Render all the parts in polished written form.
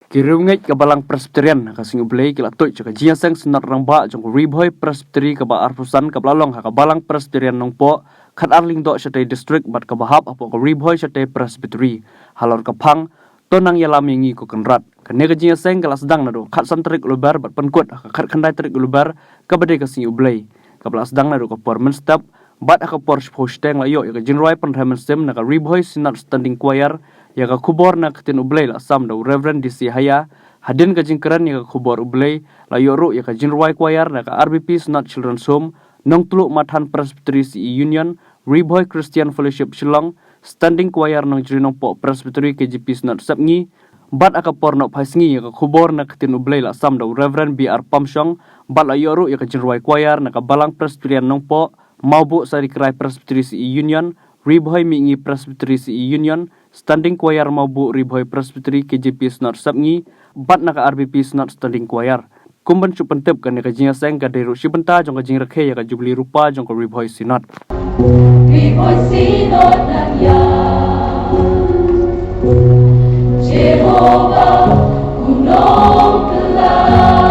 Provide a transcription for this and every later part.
Kirungai ke balang Presbyterian ka singu blay kila toy ka jiaseng senat rangba jong riboy Presbyteri ka ba arpusan ka balang ka balang Presbyterian nong po kat arling do syate district bat ka bahap apo ka riboy syate Presbyteri halor ka pang tonang yalami ngi ko kenrat kane ka jiaseng kala sedang nado kat santrik lubar bat penkut ka kat khandai trik lubar ka bade ka singu blay ka bala sedang nado ka permanent step bat ka por hosteng la yo ka jinroi penramen sem na ka riboy senat standing choir ya ka kubor na katin ublay la sam do Reverend DC Haya hadin ka jingkeran ya ka kubor ublay la yoru ya ka jinruai choir na ka RBP Senat Children's Home nong tuluk matan Presbytery CE Union Riboy Christian Fellowship Shillong standing choir nong jirinong po Presbytery KGP Senat Sapngi bat aka porno paisngi ya ka kubor na katin ublay la sam do Reverend BR Pamsyong bat la yoru ya ka jinruai choir na ka balang Presbyterian nong po maubu sari kerai Presbytery CE Union Riboy mingi Presbytery CE Union standing choir maubu Riboy Presbytery KGP Senat Sapngi bat naka RBP Senat standing choir kumban supentep kan ka jinga seng ka deru sibenta jong ka jing rakhe ya ka jubli rupa jong ka Riboy Senat Riboy Senat na ya Jehovah unong kelah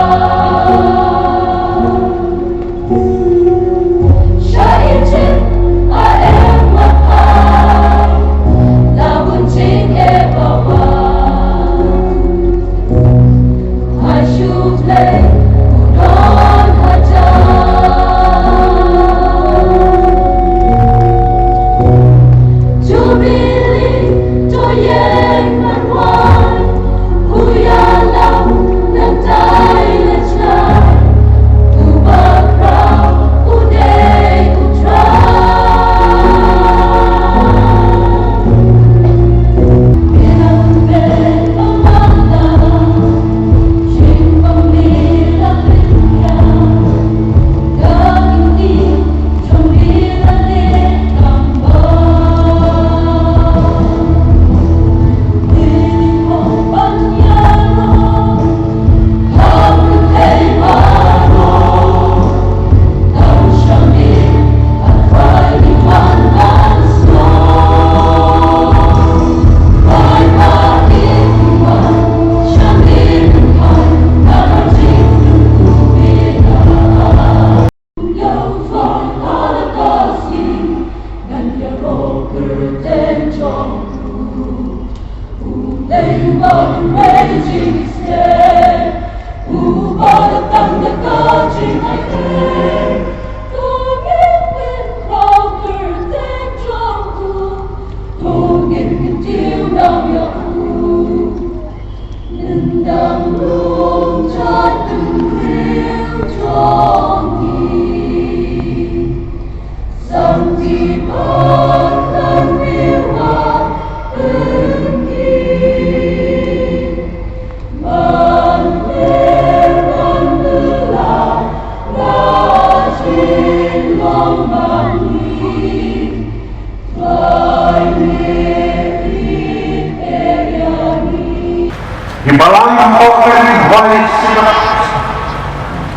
Balang Apokel Riboy Senat,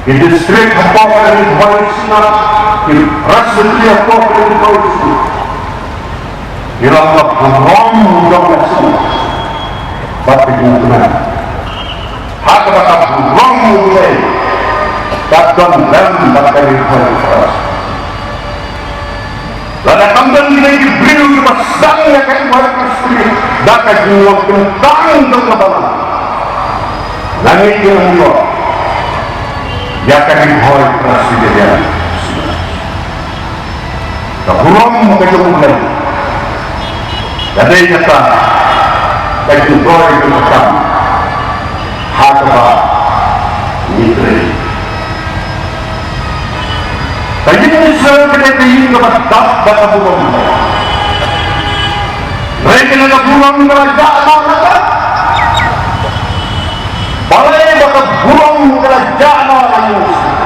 di distrik Apokel Riboy Senat, di Presbyteri Apokel Riboy Senat, di langkah burong dong Senat, batu kemungkinan, hak kata burong mulai, datang dan batu Riboy Senat. Lalu kambing kita diberi pasangnya kan pada Presbyteri, dapat jual kentang untuk kebalan. Langit yang mulia Yakan Riboy Presbyterian Kehurum kejumlah Jadi nyata Kejumlah itu macam Hatba Mitri Tapi ini sebenarnya ini kebetulan Data hukum Mereka nak hukum kerajaan apa balai bakal burung kerajaan orang Muslim.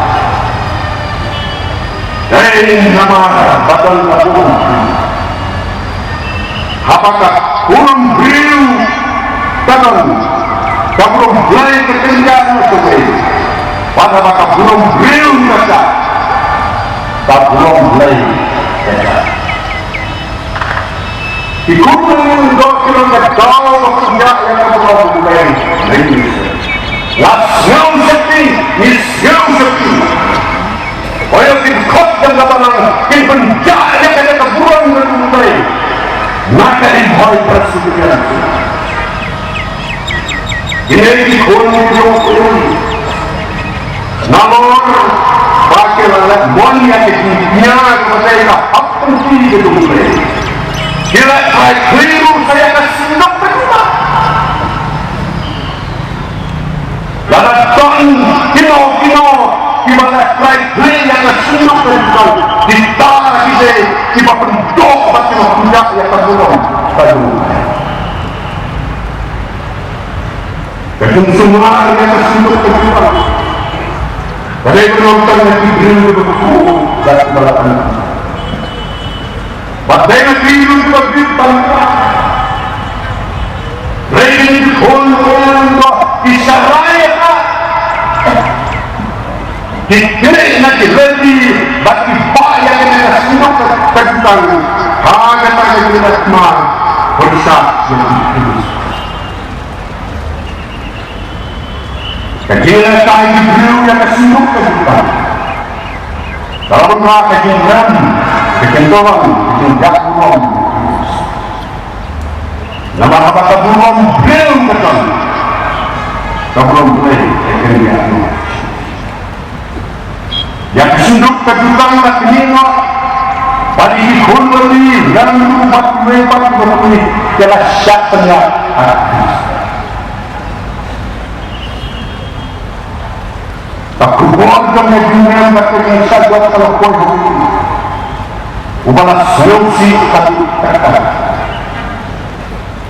Dari nama batal burung. Apakah burung biru tanam? Burung belai ketinggian seperti pada bakal burung biru saja. Tak burung belai saja. Di gunung dokter jauh kerja yang burung belai. Ini kunjung Nalor pakai lalat bonia ketinggian mereka apa sih itu mulai. Kira saya keliru saya kasih nak berubah. Lalat tahun kino ibarat saya keliru yang kasih nak berubah. Kita kita pendok bagi manusia yang terbunuh. Kadang semua yang kasih nak berubah. Dari penonton yang diberi berbuku dan balapan. Badai yang diberi berbit balapan. Rain khulun isyarat. Dikira nanti lebih bagi bayar yang tersinuk tentang harga yang dilakukan bersah yang diberi. Kejadian kain beliau yang kesinuk kejutan. Kalau mereka kejadian, kekentoran, kekentoran. Nama apa kebunuhan beliau keton. Kebunuhan beliau kejadian. Yang kesinuk kejutan tak kenal. Bagi khulwali dan umat mereka berpuni telah syaknya hati. Aku buat dengan dunia yang saya buat kalau kau ini, ubalah solusi satu kata.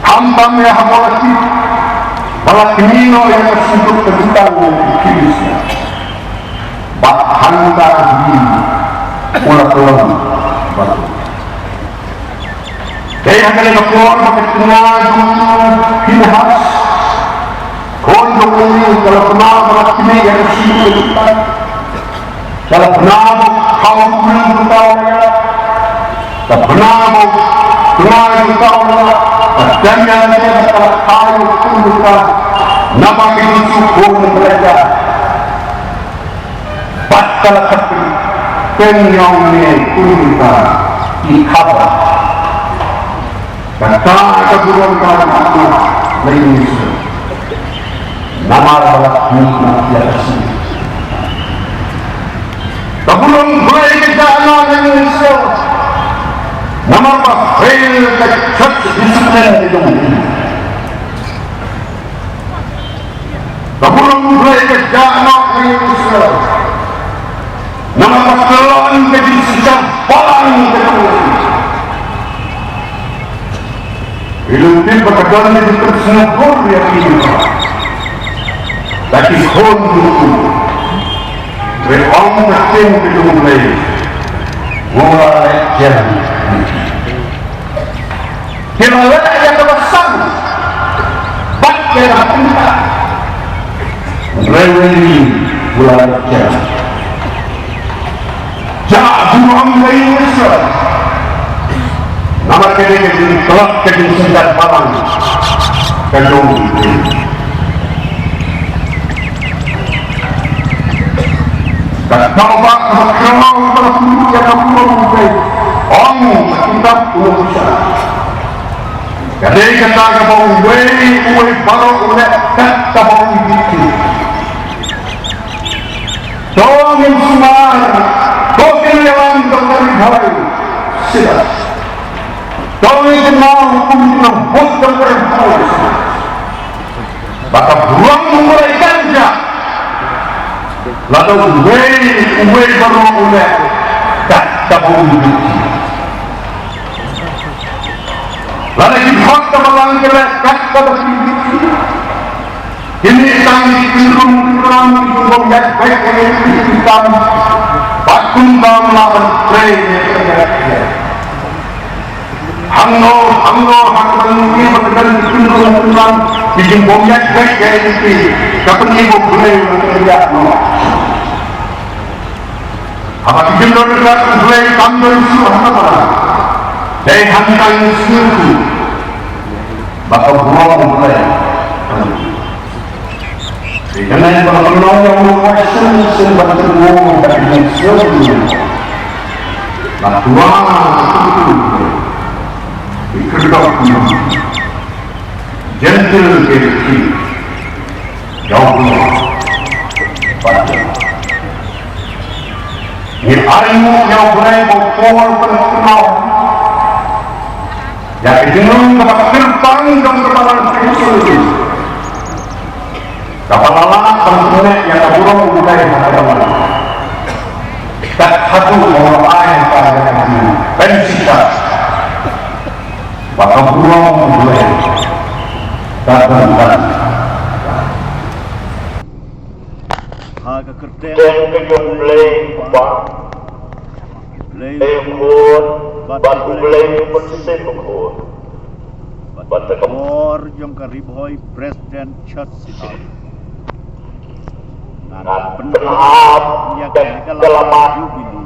Hamba mehawati, balat nino yang tersentuh kejutan yang dikirisnya. Bahanda ini, ulah tuan batu. Kaya kali keluar pakai tenaga hinahas. Kondo ini kalau pernah berarti yang sini kita, kalau pernah kau belum tahu ya, kalau pernah tahu dan yang dia kalau kau pun kita, nama itu pun mereka, batal tapi penyongnya pun kita dikhabar, kata keburuan kawan lain nama balak nikmat di atas ini. Sebelum mulai kita anak Indonesia, nama apa? Fail kecut disiplin di dunia. Sebelum mulai kita anak Indonesia, nama apa? Kelon jadi sejak palang ke dunia. Hidup berkeduanya di tersenabur yang ini. Tapi khun itu berong kecil itu mulai mulai jadi kita yang terbesar bagai kita mulai mulai jadi jadi mulai besar nama kita jadi kelak jadi sendat palang kedung kalau tak kalau terus yang kamu mulai, kita Indonesia. Jadi kita kamu mulai baru mulai kita kamu ini. Tolong semua, tolong yang terlibat, siapa? Tolong semua hukum yang bukan terlibat. Maka buang mulai ganja. Lalu uwe baru mulai tak tabung biji. Lalu kita malang kelas tak tabung biji. Ini tangki turun itu baik baik hitam. Bakun dalam lawan train. Hango ini berdekat turun bikin bomyak baik ini. Kapan ibu boleh bekerja? Apa kita boleh tambah suara? Dari hantar suku, bakal buang boleh. Karena yang berpeluang yang menguasai sebagai buang dari suku, lah tuang itu dikerjakan. Gentle kiri. boleh bukul penau. Yang dijenung kepada gerbang dan kepada Kristus. Kapal lalat pentingnya yang keburung budaya teman-teman. Tak satu orang lain pada kami pensika. Maka burung budaya. Tak benar. Haga kerden Kejung belai ubah. Lehun, batu belai bersih lehun. Batu Or jong ka Ribhoy President Church City. penahap Ya dan kalamat kelamat jubili.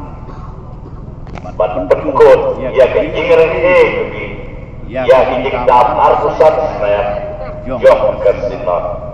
batu pengkut ya kejingir ya kejing dam arsusan rem jom kersinar